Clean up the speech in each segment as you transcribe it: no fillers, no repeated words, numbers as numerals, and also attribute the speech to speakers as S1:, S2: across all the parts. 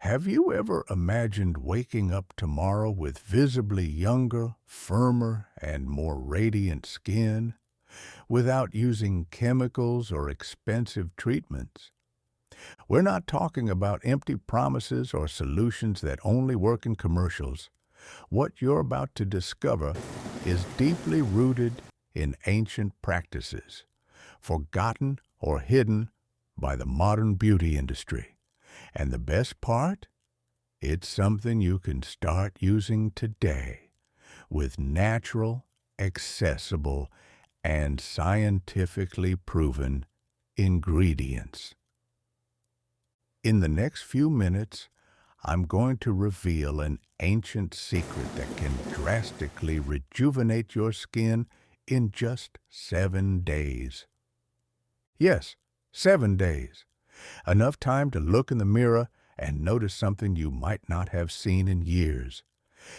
S1: Have you ever imagined waking up tomorrow with visibly younger, firmer, and more radiant skin without using chemicals or expensive treatments? We're not talking about empty promises or solutions that only work in commercials. What you're about to discover is deeply rooted in ancient practices, forgotten or hidden by the modern beauty industry. And the best part? It's something you can start using today with natural, accessible, and scientifically proven ingredients. In the next few minutes, I'm going to reveal an ancient secret that can drastically rejuvenate your skin in just 7 days. Yes, 7 days. Enough time to look in the mirror and notice something you might not have seen in years.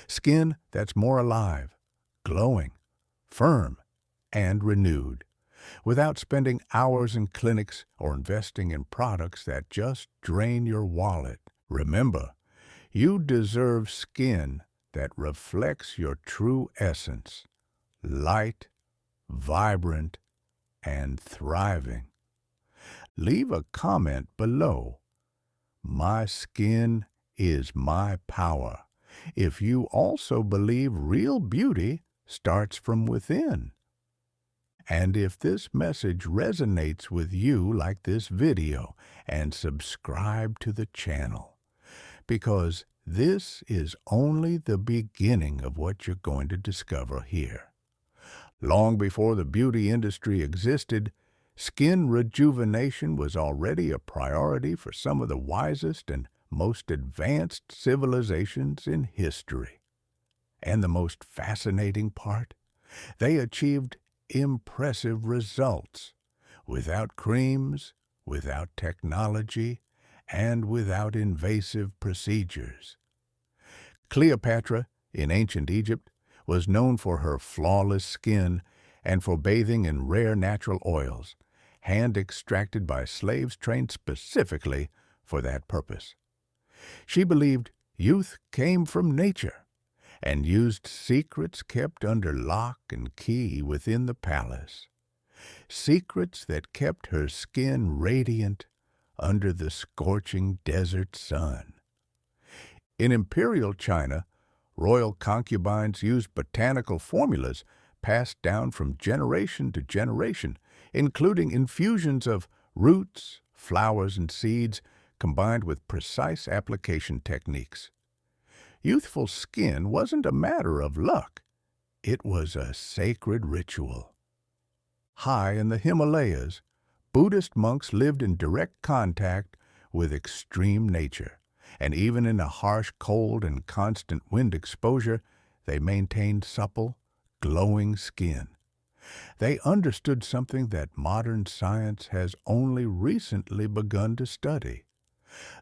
S1: Skin that's more alive, glowing, firm, and renewed, without spending hours in clinics or investing in products that just drain your wallet. Remember, you deserve skin that reflects your true essence, light, vibrant, and thriving. Leave a comment below. My skin is my power, if you also believe real beauty starts from within. And if this message resonates with you like this video, and subscribe to the channel, because this is only the beginning of what you're going to discover here. Long before the beauty industry existed, skin rejuvenation was already a priority for some of the wisest and most advanced civilizations in history. And the most fascinating part? They achieved impressive results without creams, without technology, and without invasive procedures. Cleopatra, in ancient Egypt, was known for her flawless skin and for bathing in rare natural oils, hand-extracted by slaves trained specifically for that purpose. She believed youth came from nature and used secrets kept under lock and key within the palace, secrets that kept her skin radiant under the scorching desert sun. In imperial China, royal concubines used botanical formulas passed down from generation to generation, including infusions of roots, flowers, and seeds combined with precise application techniques. Youthful skin wasn't a matter of luck. It was a sacred ritual. High in the Himalayas, Buddhist monks lived in direct contact with extreme nature, and even in a harsh cold and constant wind exposure, they maintained supple, glowing skin. They understood something that modern science has only recently begun to study: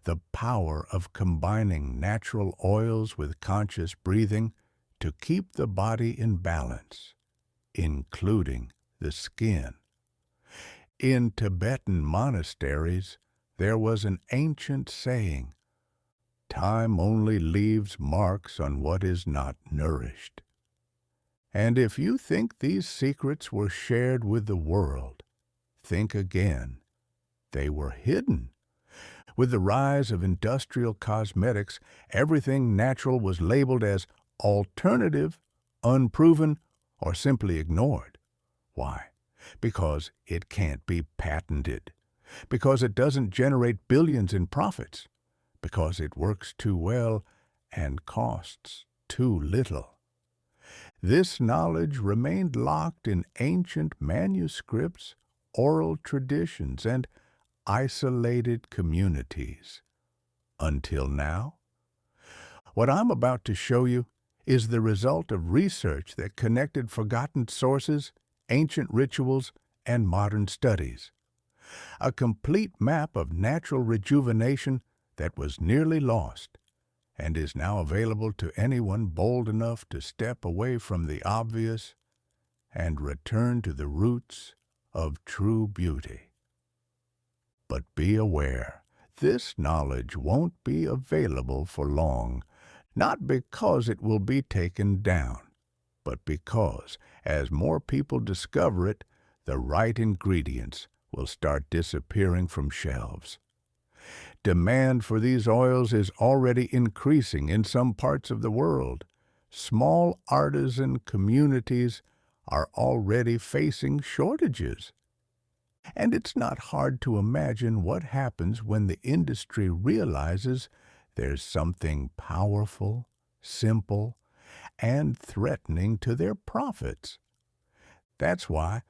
S1: the power of combining natural oils with conscious breathing to keep the body in balance, including the skin. In Tibetan monasteries, there was an ancient saying, "Time only leaves marks on what is not nourished." And if you think these secrets were shared with the world, think again. They were hidden. With the rise of industrial cosmetics, everything natural was labeled as alternative, unproven, or simply ignored. Why? Because it can't be patented. Because it doesn't generate billions in profits. Because it works too well and costs too little. This knowledge remained locked in ancient manuscripts, oral traditions, and isolated communities. Until now. What I'm about to show you is the result of research that connected forgotten sources, ancient rituals, and modern studies. A complete map of natural rejuvenation that was nearly lost and is now available to anyone bold enough to step away from the obvious and return to the roots of true beauty. But be aware, This knowledge won't be available for long, not because it will be taken down, but because, as more people discover it, the right ingredients will start disappearing from shelves. Demand for these oils is already increasing in some parts of the world. Small artisan communities are already facing shortages. And it's not hard to imagine what happens when the industry realizes there's something powerful, simple, and threatening to their profits. That's why,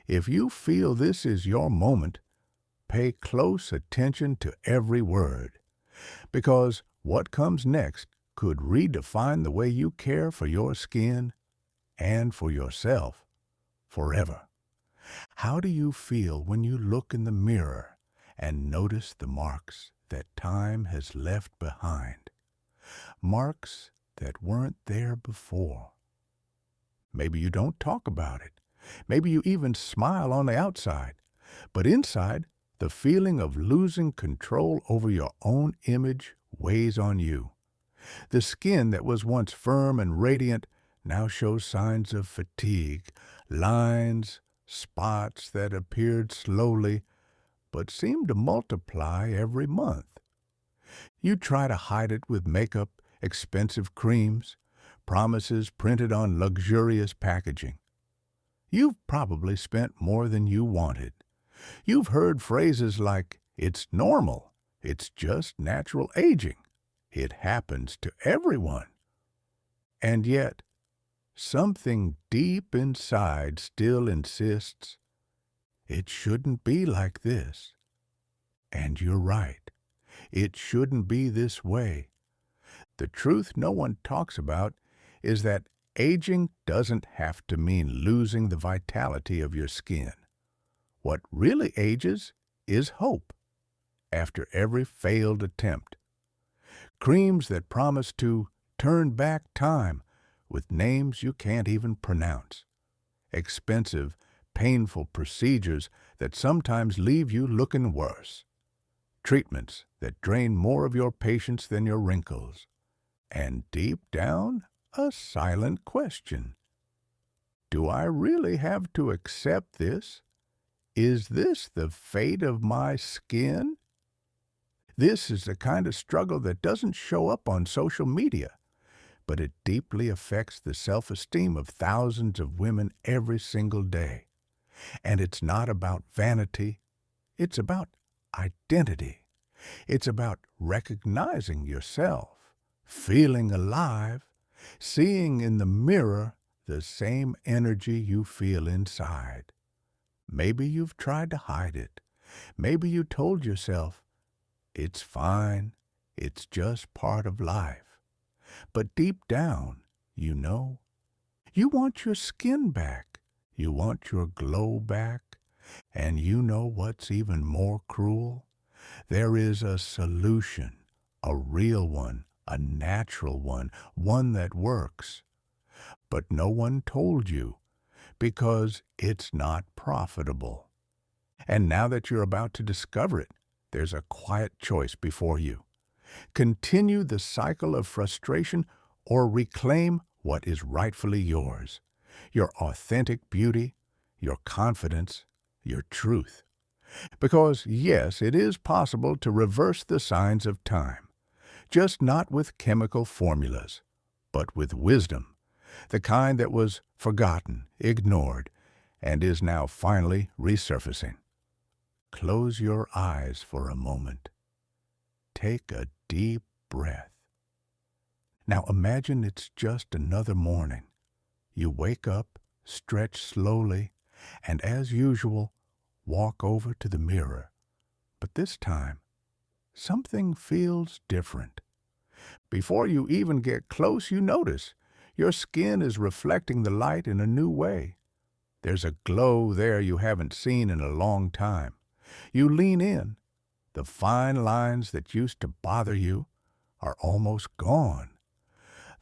S1: if you feel this is your moment, pay close attention to every word, because what comes next could redefine the way you care for your skin and for yourself forever. How do you feel when you look in the mirror and notice the marks that time has left behind? Marks that weren't there before. Maybe you don't talk about it. Maybe you even smile on the outside. But inside, the feeling of losing control over your own image weighs on you. The skin that was once firm and radiant now shows signs of fatigue, lines, spots that appeared slowly but seem to multiply every month. You try to hide it with makeup, expensive creams, promises printed on luxurious packaging. You've probably spent more than you wanted. You've heard phrases like, "It's normal," "It's just natural aging," "It happens to everyone." And yet, something deep inside still insists, it shouldn't be like this. And you're right. It shouldn't be this way. The truth no one talks about is that aging doesn't have to mean losing the vitality of your skin. What really ages is hope after every failed attempt. Creams that promise to turn back time with names you can't even pronounce. Expensive, painful procedures that sometimes leave you looking worse. Treatments that drain more of your patience than your wrinkles. And deep down, a silent question. Do I really have to accept this? Is this the fate of my skin? This is the kind of struggle that doesn't show up on social media, but it deeply affects the self-esteem of thousands of women every single day. And it's not about vanity, it's about identity. It's about recognizing yourself, feeling alive, seeing in the mirror the same energy you feel inside. Maybe you've tried to hide it. Maybe you told yourself, it's fine, it's just part of life. But deep down, you know, you want your skin back, you want your glow back, and you know what's even more cruel? There is a solution, a real one, a natural one, one that works. But no one told you, because it's not profitable. And now that you're about to discover it, there's a quiet choice before you. Continue the cycle of frustration or reclaim what is rightfully yours, your authentic beauty, your confidence, your truth. Because, yes, it is possible to reverse the signs of time, just not with chemical formulas, but with wisdom, the kind that was forgotten, ignored, and is now finally resurfacing. Close your eyes for a moment. Take a deep breath. Now imagine it's just another morning. You wake up, stretch slowly, and as usual, walk over to the mirror. But this time, something feels different. Before you even get close, you notice your skin is reflecting the light in a new way. There's a glow there you haven't seen in a long time. You lean in. The fine lines that used to bother you are almost gone.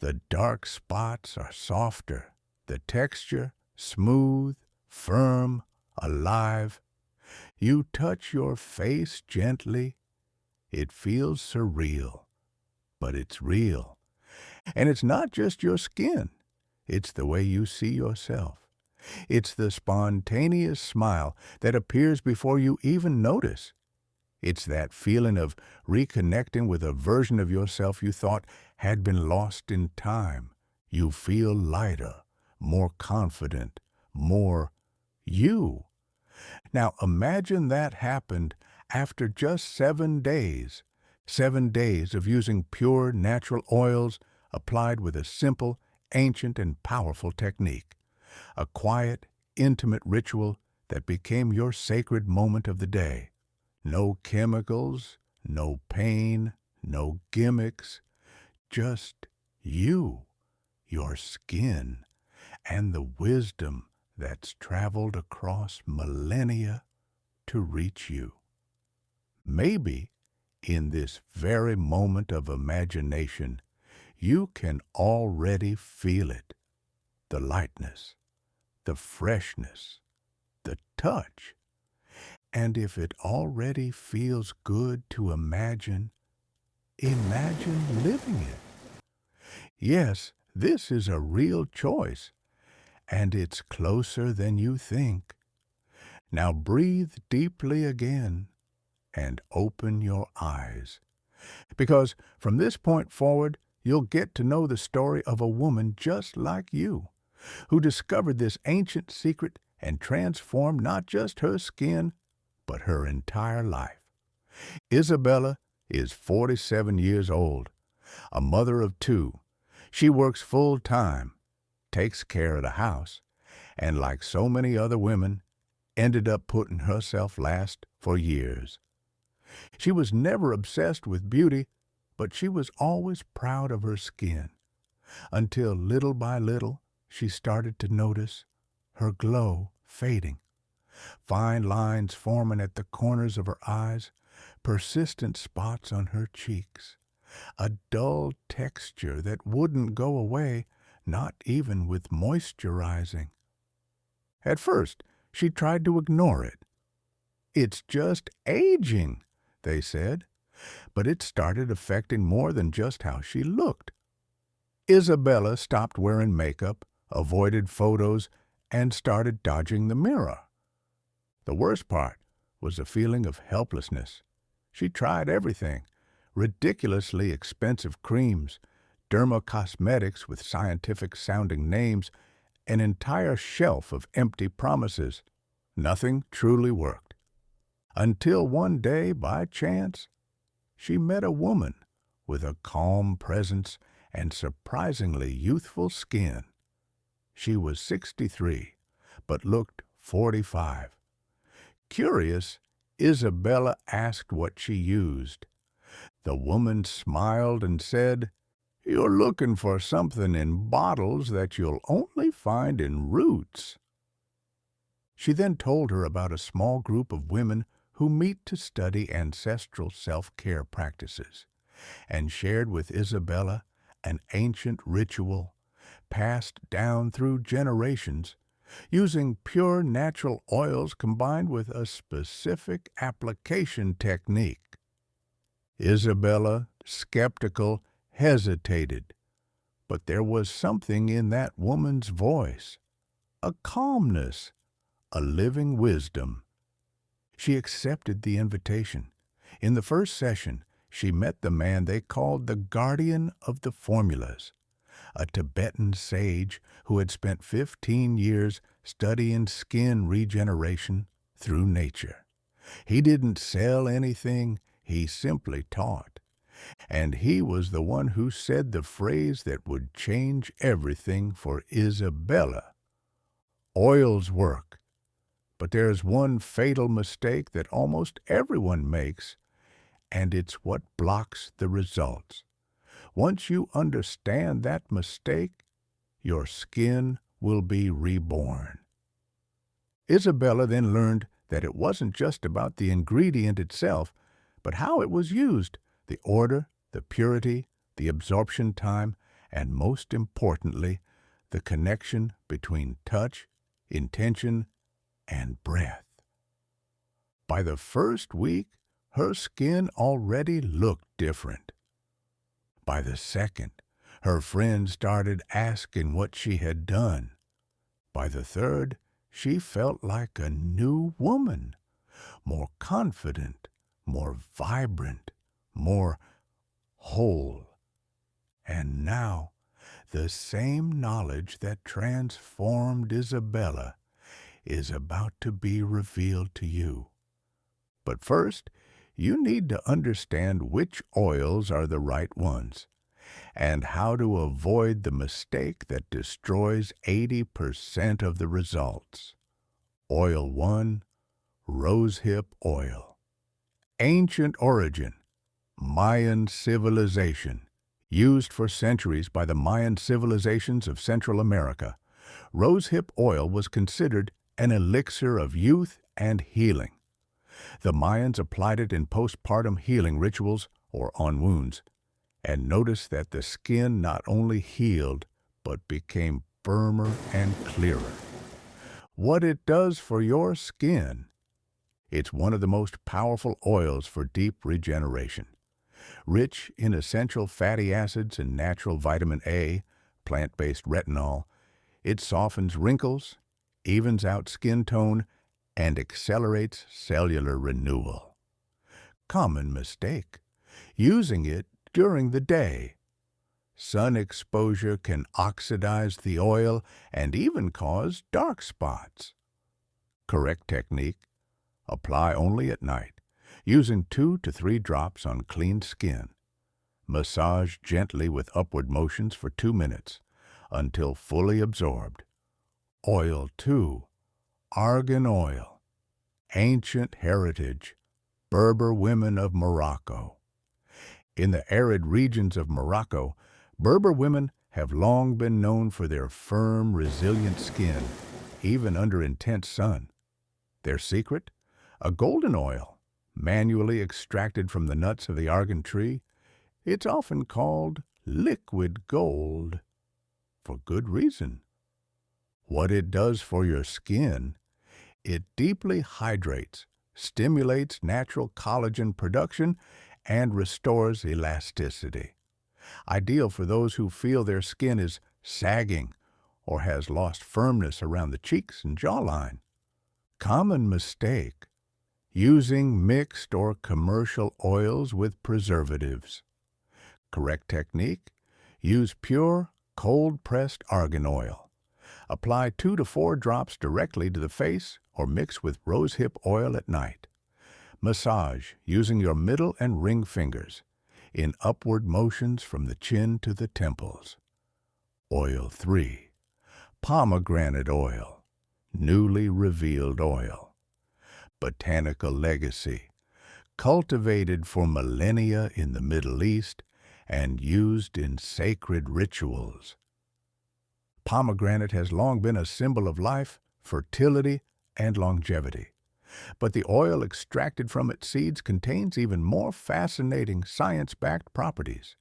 S1: The dark spots are softer, the texture smooth, firm, alive. You touch your face gently. It feels surreal, but it's real. And it's not just your skin. It's the way you see yourself. It's the spontaneous smile that appears before you even notice. It's that feeling of reconnecting with a version of yourself you thought had been lost in time. You feel lighter, more confident, more you. Now imagine that happened after just 7 days. 7 days of using pure natural oils applied with a simple, ancient, and powerful technique. A quiet, intimate ritual that became your sacred moment of the day. No chemicals, no pain, no gimmicks, just you, your skin, and the wisdom that's traveled across millennia to reach you. Maybe in this very moment of imagination, you can already feel it. The lightness, the freshness, the touch. And if it already feels good to imagine, imagine living it. Yes, this is a real choice, and it's closer than you think. Now breathe deeply again and open your eyes, because from this point forward, you'll get to know the story of a woman just like you, who discovered this ancient secret and transformed not just her skin, but her entire life. Isabella is 47 years old, a mother of 2. She works full-time, takes care of the house, and like so many other women, ended up putting herself last for years. She was never obsessed with beauty, but she was always proud of her skin, until little by little she started to notice her glow fading. Fine lines forming at the corners of her eyes, persistent spots on her cheeks, a dull texture that wouldn't go away, not even with moisturizing. At first, she tried to ignore it. It's just aging, they said, but it started affecting more than just how she looked. Isabella stopped wearing makeup, avoided photos, and started dodging the mirror. The worst part was the feeling of helplessness. She tried everything, ridiculously expensive creams, dermocosmetics with scientific-sounding names, an entire shelf of empty promises. Nothing truly worked. Until one day, by chance, she met a woman with a calm presence and surprisingly youthful skin. She was 63, but looked 45. Curious, Isabella asked what she used. The woman smiled and said, "You're looking for something in bottles that you'll only find in roots." She then told her about a small group of women who meet to study ancestral self-care practices, and shared with Isabella an ancient ritual passed down through generations, using pure natural oils combined with a specific application technique. Isabella, skeptical, hesitated, but there was something in that woman's voice, a calmness, a living wisdom. She accepted the invitation. In the first session, she met the man they called the guardian of the formulas, a Tibetan sage who had spent 15 years studying skin regeneration through nature. He didn't sell anything, he simply taught. And he was the one who said the phrase that would change everything for Isabella. Oils work, but there's one fatal mistake that almost everyone makes, and it's what blocks the results. Once you understand that mistake, your skin will be reborn. Isabella then learned that it wasn't just about the ingredient itself, but how it was used, the order, the purity, the absorption time, and most importantly, the connection between touch, intention, and breath. By the first week, her skin already looked different. By the second, her friends started asking what she had done. By the third, she felt like a new woman, more confident, more vibrant, more whole. And now, the same knowledge that transformed Isabella is about to be revealed to you. But first, you need to understand which oils are the right ones and how to avoid the mistake that destroys 80% of the results. Oil 1, rosehip oil. Ancient origin, Mayan civilization. Used for centuries by the Mayan civilizations of Central America, rosehip oil was considered an elixir of youth and healing. The Mayans applied it in postpartum healing rituals or on wounds, and noticed that the skin not only healed, but became firmer and clearer. What it does for your skin: it's one of the most powerful oils for deep regeneration. Rich in essential fatty acids and natural vitamin A, plant-based retinol, it softens wrinkles, evens out skin tone, and accelerates cellular renewal. Common mistake: using it during the day. Sun exposure can oxidize the oil and even cause dark spots. Correct technique: apply only at night, using 2 to 3 drops on clean skin. Massage gently with upward motions for 2 minutes until fully absorbed. Oil 2, argan oil. Ancient heritage, Berber women of Morocco. In the arid regions of Morocco, Berber women have long been known for their firm, resilient skin, even under intense sun. Their secret? A golden oil, manually extracted from the nuts of the argan tree. It's often called liquid gold, for good reason. What it does for your skin: it deeply hydrates, stimulates natural collagen production, and restores elasticity. Ideal for those who feel their skin is sagging or has lost firmness around the cheeks and jawline. Common mistake: using mixed or commercial oils with preservatives. Correct technique: use pure, cold-pressed argan oil. Apply 2 to 4 drops directly to the face or mix with rosehip oil at night. Massage using your middle and ring fingers in upward motions from the chin to the temples. Oil 3, pomegranate oil, newly revealed oil. Botanical legacy, cultivated for millennia in the Middle East and used in sacred rituals. Pomegranate has long been a symbol of life, fertility, and longevity. But the oil extracted from its seeds contains even more fascinating science-backed properties.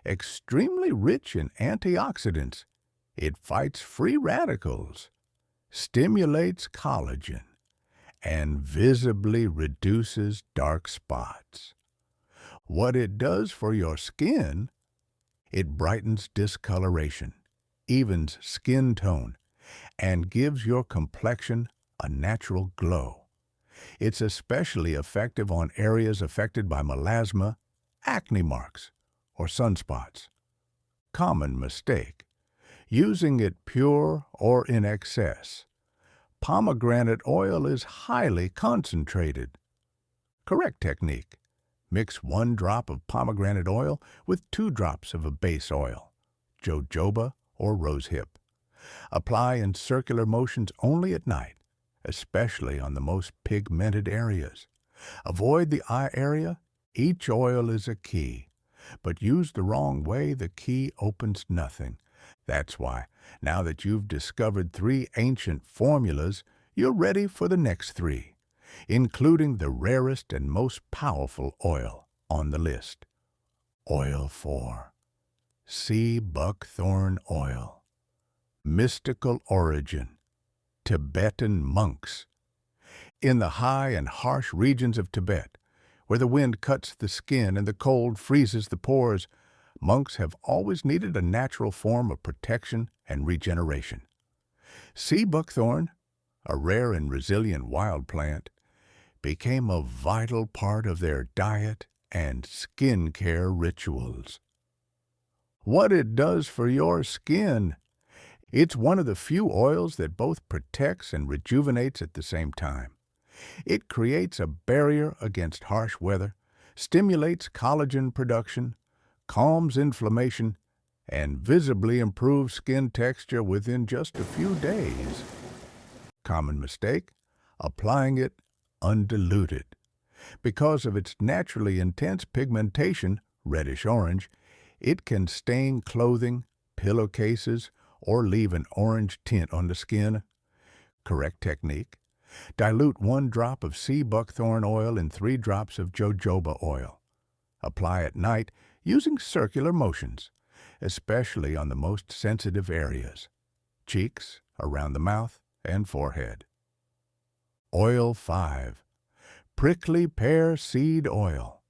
S1: Extremely rich in antioxidants, it fights free radicals, stimulates collagen, and visibly reduces dark spots. What it does for your skin: it brightens discoloration, evens skin tone, and gives your complexion a natural glow. It's especially effective on areas affected by melasma, acne marks, or sunspots. Common mistake: using it pure or in excess. Pomegranate oil is highly concentrated. Correct technique: mix 1 drop of pomegranate oil with 2 drops of a base oil, jojoba or rosehip. Apply in circular motions only at night, especially on the most pigmented areas. Avoid the eye area. Each oil is a key, but used the wrong way, the key opens nothing. That's why, now that you've discovered 3 ancient formulas, you're ready for the next 3, including the rarest and most powerful oil on the list. Oil 4, sea buckthorn oil. Mystical origin, Tibetan monks. In the high and harsh regions of Tibet, where the wind cuts the skin and the cold freezes the pores, monks have always needed a natural form of protection and regeneration. Sea buckthorn, a rare and resilient wild plant, became a vital part of their diet and skin care rituals. What it does for your skin! It's one of the few oils that both protects and rejuvenates at the same time. It creates a barrier against harsh weather, stimulates collagen production, calms inflammation, and visibly improves skin texture within just a few days. Common mistake: applying it undiluted. Because of its naturally intense pigmentation, reddish-orange, it can stain clothing, pillowcases, or leave an orange tint on the skin. Correct technique: dilute 1 drop of sea buckthorn oil in 3 drops of jojoba oil. Apply at night using circular motions, especially on the most sensitive areas: cheeks, around the mouth, and forehead. Oil 5. Prickly pear seed oil.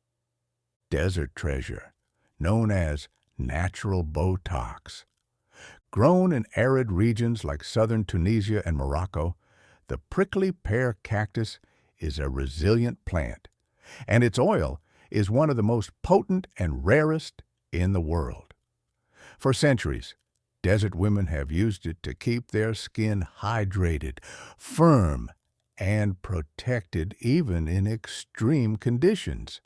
S1: Desert treasure, known as natural Botox. Grown in arid regions like southern Tunisia and Morocco, the prickly pear cactus is a resilient plant, and its oil is one of the most potent and rarest in the world. For centuries, desert women have used it to keep their skin hydrated, firm, and protected even in extreme conditions.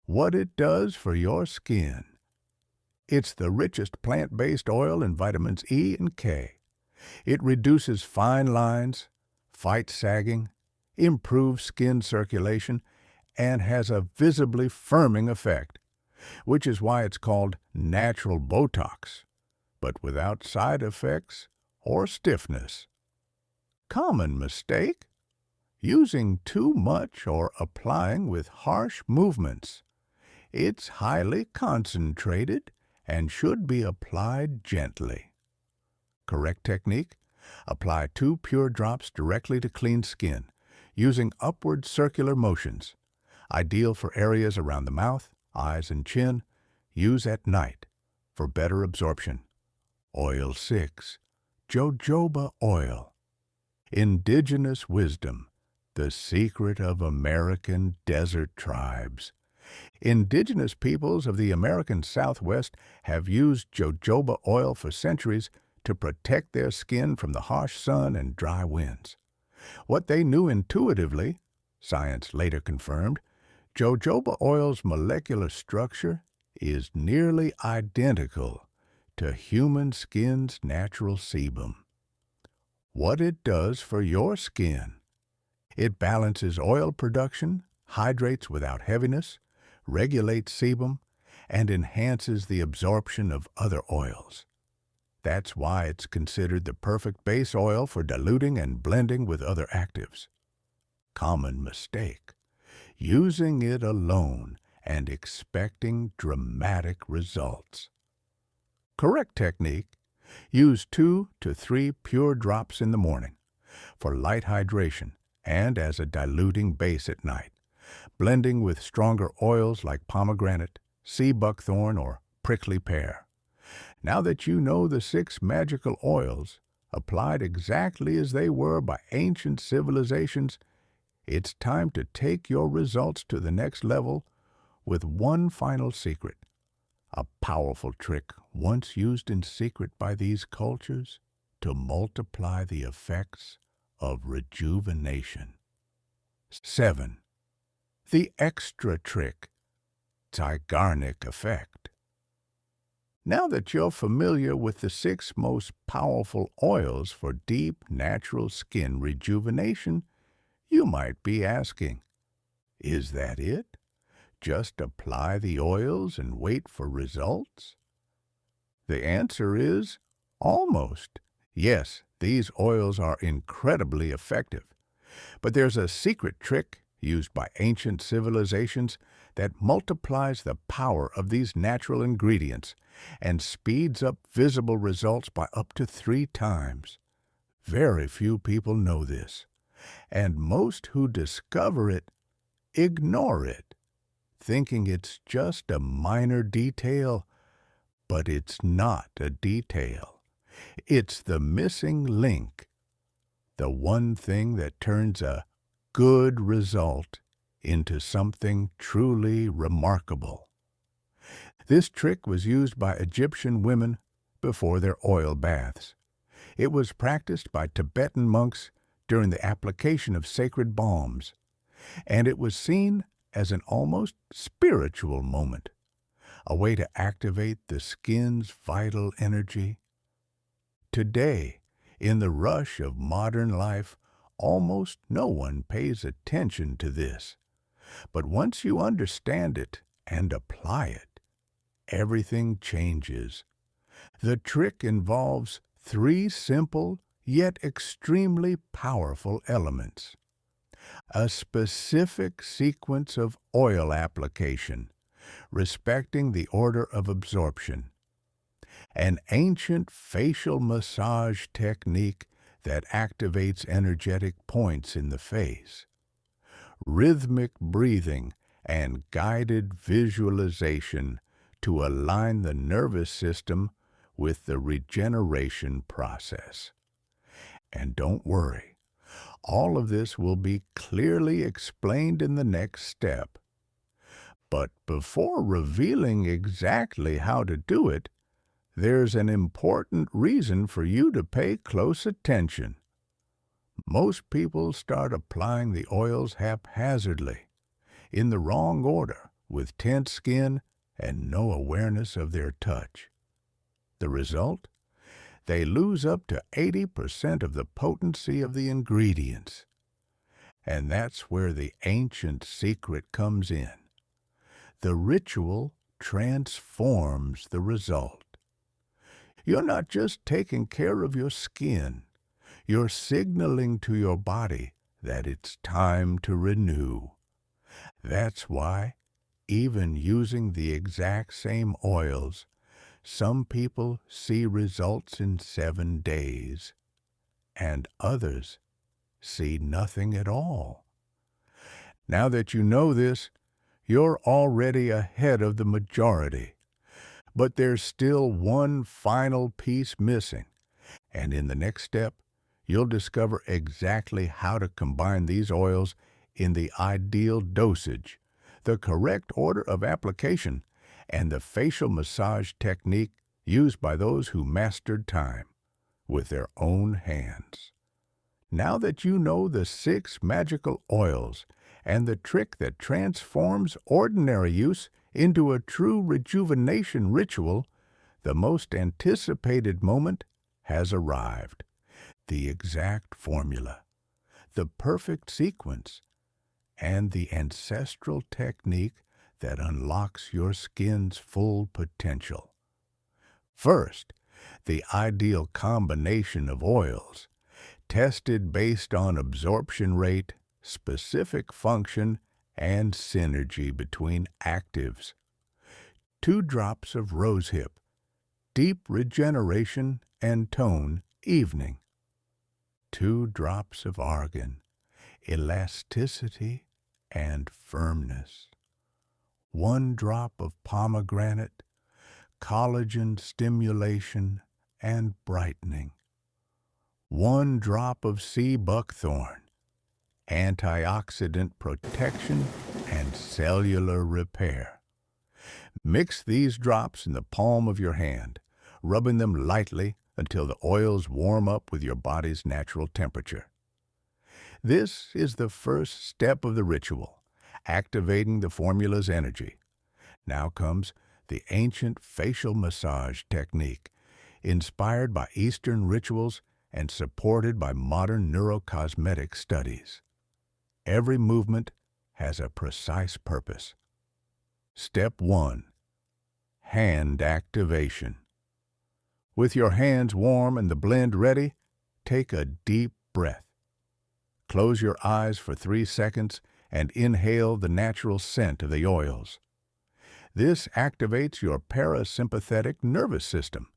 S1: What it does for your skin! It's the richest plant-based oil in vitamins E and K. It reduces fine lines, fights sagging, improves skin circulation, and has a visibly firming effect, which is why it's called natural Botox, but without side effects or stiffness. Common mistake: using too much or applying with harsh movements. It's highly concentrated and should be applied gently. Correct technique: apply 2 pure drops directly to clean skin, using upward circular motions. Ideal for areas around the mouth, eyes, and chin. Use at night for better absorption. Oil 6. Jojoba oil. Indigenous wisdom, the secret of American desert tribes. Indigenous peoples of the American Southwest have used jojoba oil for centuries to protect their skin from the harsh sun and dry winds. What they knew intuitively, science later confirmed, jojoba oil's molecular structure is nearly identical to human skin's natural sebum. What it does for your skin: it balances oil production, hydrates without heaviness, regulates sebum, and enhances the absorption of other oils. That's why it's considered the perfect base oil for diluting and blending with other actives. Common mistake: using it alone and expecting dramatic results. Correct technique: use 2 to 3 pure drops in the morning for light hydration and as a diluting base at night, blending with stronger oils like pomegranate, sea buckthorn, or prickly pear. Now that you know the 6 magical oils, applied exactly as they were by ancient civilizations, it's time to take your results to the next level with one final secret. A powerful trick once used in secret by these cultures to multiply the effects of rejuvenation. 7. The extra trick: Zeigarnik effect. Now that you're familiar with the 6 most powerful oils for deep, natural skin rejuvenation, you might be asking, is that it? Just apply the oils and wait for results? The answer is almost. Yes, these oils are incredibly effective. But there's a secret trick used by ancient civilizations that multiplies the power of these natural ingredients and speeds up visible results by up to 3 times. Very few people know this, and most who discover it ignore it, thinking it's just a minor detail, but it's not a detail. It's the missing link, the one thing that turns a good result into something truly remarkable. This trick was used by Egyptian women before their oil baths. It was practiced by Tibetan monks during the application of sacred balms, and it was seen as an almost spiritual moment, a way to activate the skin's vital energy. Today, in the rush of modern life, almost no one pays attention to this. But once you understand it and apply it, everything changes. The trick involves 3 simple yet extremely powerful elements. A specific sequence of oil application, respecting the order of absorption. An ancient facial massage technique that activates energetic points in the face. Rhythmic breathing and guided visualization to align the nervous system with the regeneration process. And don't worry, all of this will be clearly explained in the next step. But before revealing exactly how to do it, there's an important reason for you to pay close attention. Most people start applying the oils haphazardly, in the wrong order, with tense skin and no awareness of their touch. The result? They lose up to 80% of the potency of the ingredients. And that's where the ancient secret comes in. The ritual transforms the result. You're not just taking care of your skin. You're signaling to your body that it's time to renew. That's why, even using the exact same oils, some people see results in 7 days, and others see nothing at all. Now that you know this, you're already ahead of the majority. But there's still one final piece missing, and in the next step, you'll discover exactly how to combine these oils in the ideal dosage, the correct order of application, and the facial massage technique used by those who mastered time with their own hands. Now that you know the 6 magical oils and the trick that transforms ordinary use into a true rejuvenation ritual, the most anticipated moment has arrived. The exact formula, the perfect sequence, and the ancestral technique that unlocks your skin's full potential. First, the ideal combination of oils, tested based on absorption rate, specific function, and synergy between actives. 2 drops of rosehip, deep regeneration and tone, evening. 2 drops of argan, elasticity and firmness. 1 drop of pomegranate, collagen stimulation and brightening. 1 drop of sea buckthorn, antioxidant protection and cellular repair. Mix these drops in the palm of your hand, rubbing them lightly until the oils warm up with your body's natural temperature. This is the first step of the ritual, activating the formula's energy. Now comes the ancient facial massage technique, inspired by Eastern rituals and supported by modern neurocosmetic studies. Every movement has a precise purpose. Step 1. Hand activation. With your hands warm and the blend ready, take a deep breath. Close your eyes for 3 seconds and inhale the natural scent of the oils. This activates your parasympathetic nervous system,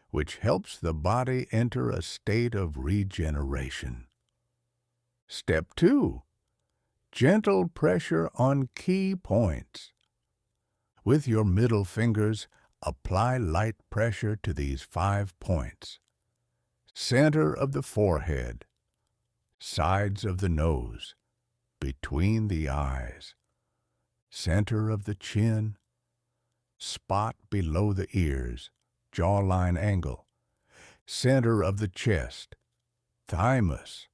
S1: which helps the body enter a state of regeneration. Step 2. Gentle pressure on key points. With your middle fingers, apply light pressure to these 5 points. Center of the forehead, sides of the nose, between the eyes, center of the chin, spot below the ears, jawline angle, center of the chest, thymus.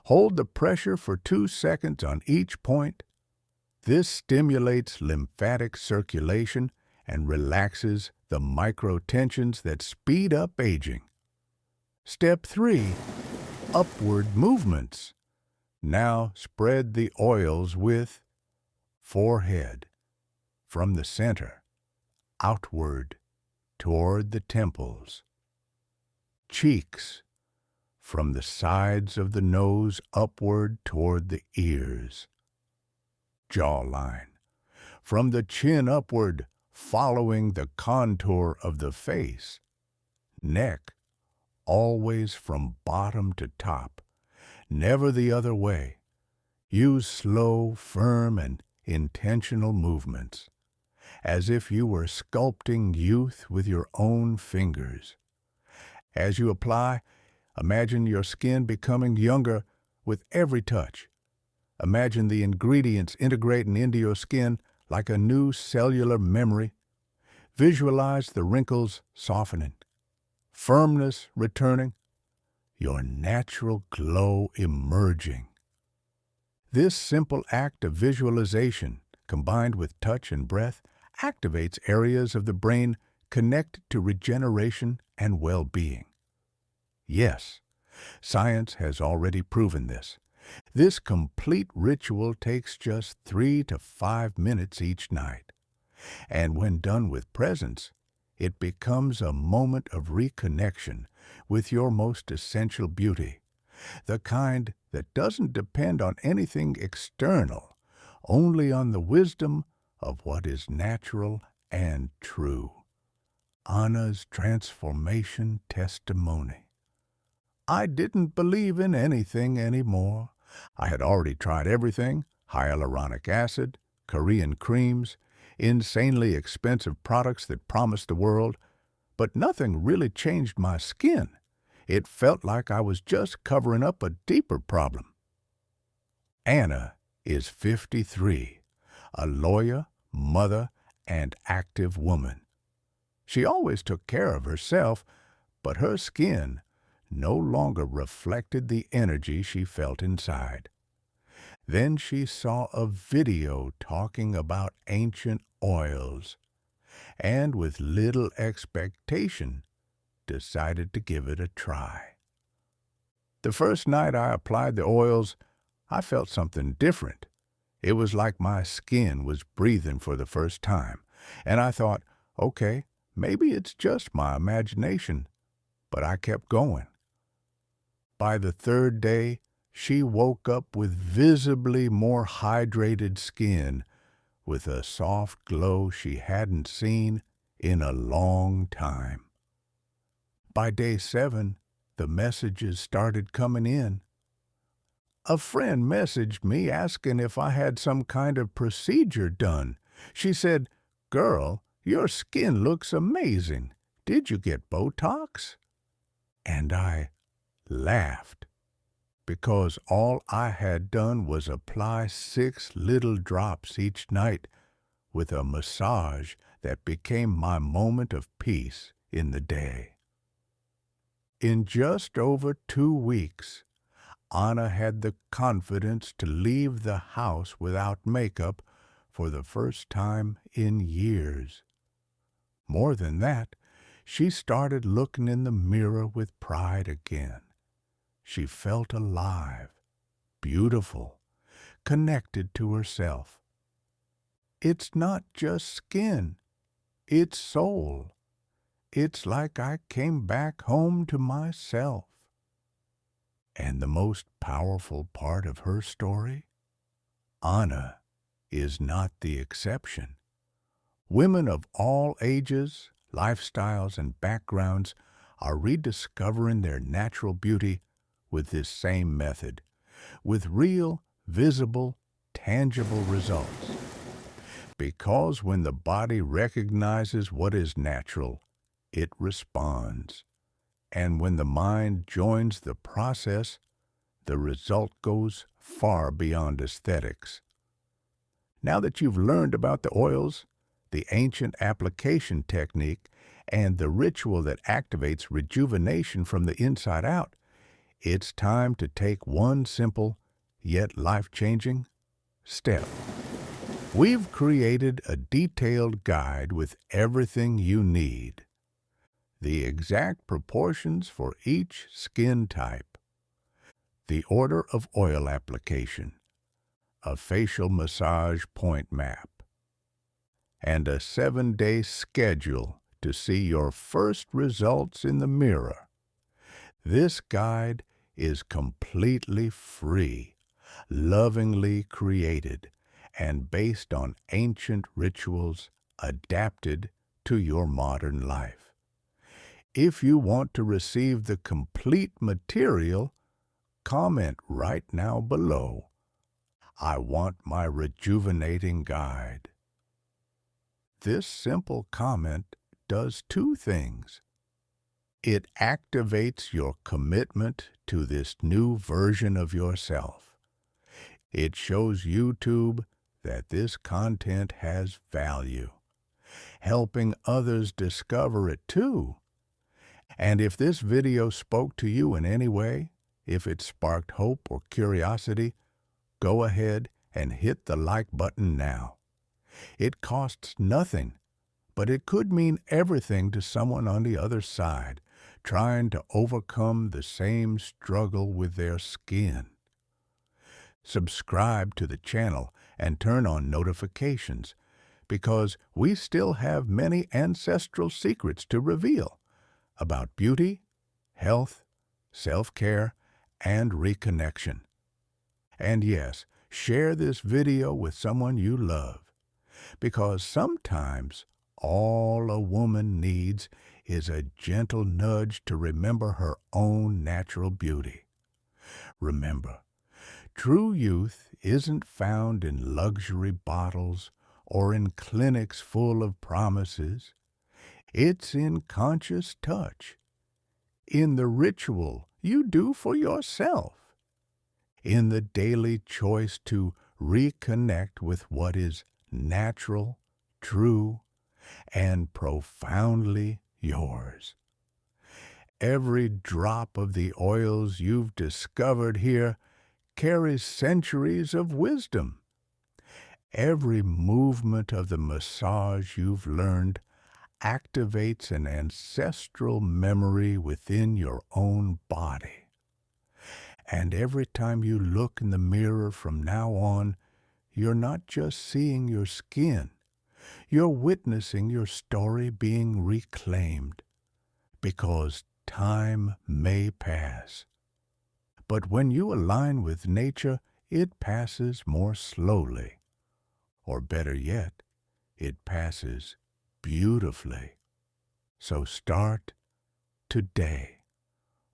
S1: Hold the pressure for 2 seconds on each point. This stimulates lymphatic circulation and relaxes the microtensions that speed up aging. Step 3. Upward movements. Now spread the oils with forehead, from the center, outward, toward the temples. Cheeks, from the sides of the nose upward toward the ears. Jawline, from the chin upward, following the contour of the face. Neck, always from bottom to top, never the other way. Use slow, firm, and intentional movements, as if you were sculpting youth with your own fingers. As you apply, imagine your skin becoming younger with every touch. Imagine the ingredients integrating into your skin like a new cellular memory. Visualize the wrinkles softening, firmness returning, your natural glow emerging. This simple act of visualization, combined with touch and breath, activates areas of the brain connected to regeneration and well-being. Yes, science has already proven this. This complete ritual takes just 3 to 5 minutes each night. And when done with presence, it becomes a moment of reconnection with your most essential beauty, the kind that doesn't depend on anything external, only on the wisdom of what is natural and true. Anna's transformation testimony. I didn't believe in anything anymore. I had already tried everything: hyaluronic acid, Korean creams, insanely expensive products that promised the world, but nothing really changed my skin. It felt like I was just covering up a deeper problem. Anna is 53, a lawyer, mother, and active woman. She always took care of herself, but her skin no longer reflected the energy she felt inside. Then she saw a video talking about ancient oils, and with little expectation, decided to give it a try. The first night I applied the oils, I felt something different. It was like my skin was breathing for the first time, and I thought, okay, maybe it's just my imagination, but I kept going. By the 3rd day, she woke up with visibly more hydrated skin, with a soft glow she hadn't seen in a long time. By day 7, the messages started coming in. A friend messaged me asking if I had some kind of procedure done. She said, "Girl, your skin looks amazing. Did you get Botox?" And I laughed, because all I had done was apply 6 little drops each night with a massage that became my moment of peace in the day. In just over 2 weeks, Anna had the confidence to leave the house without makeup for the first time in years. More than that, she started looking in the mirror with pride again. She felt alive, beautiful, connected to herself. It's not just skin, it's soul. It's like I came back home to myself. And the most powerful part of her story? Anna is not the exception. Women of all ages, lifestyles, and backgrounds are rediscovering their natural beauty with this same method, with real, visible, tangible results. Because when the body recognizes what is natural, it responds. And when the mind joins the process, the result goes far beyond aesthetics. Now that you've learned about the oils, the ancient application technique, and the ritual that activates rejuvenation from the inside out, it's time to take one simple, yet life-changing, step. We've created a detailed guide with everything you need. The exact proportions for each skin type, the order of oil application, a facial massage point map, and a 7-day schedule to see your first results in the mirror. This guide is completely free, lovingly created, and based on ancient rituals adapted to your modern life. If you want to receive the complete material, comment right now below, "I want my rejuvenating guide." This simple comment does two things. It activates your commitment to this new version of yourself. It shows YouTube that this content has value, helping others discover it too. And if this video spoke to you in any way, if it sparked hope or curiosity, go ahead and hit the like button now. It costs nothing, but it could mean everything to someone on the other side, trying to overcome the same struggle with their skin. Subscribe to the channel and turn on notifications, because we still have many ancestral secrets to reveal about beauty, health, self-care, and reconnection. And yes, share this video with someone you love, because sometimes all a woman needs is a gentle nudge to remember her own natural beauty. Remember, true youth isn't found in luxury bottles or in clinics full of promises. It's in conscious touch, in the ritual you do for yourself, in the daily choice to reconnect with what is natural, true, and profoundly yours. Every drop of the oils you've discovered here carries centuries of wisdom. Every movement of the massage you've learned activates an ancestral memory within your own body. And every time you look in the mirror from now on, you're not just seeing your skin, you're witnessing your story being reclaimed. Because time may pass, but when you align with nature, it passes more slowly. Or better yet, it passes beautifully. So start today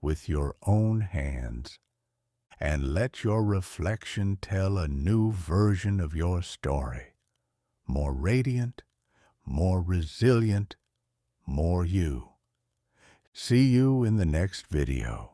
S1: with your own hands and let your reflection tell a new version of your story. More radiant, more resilient, more you. See you in the next video.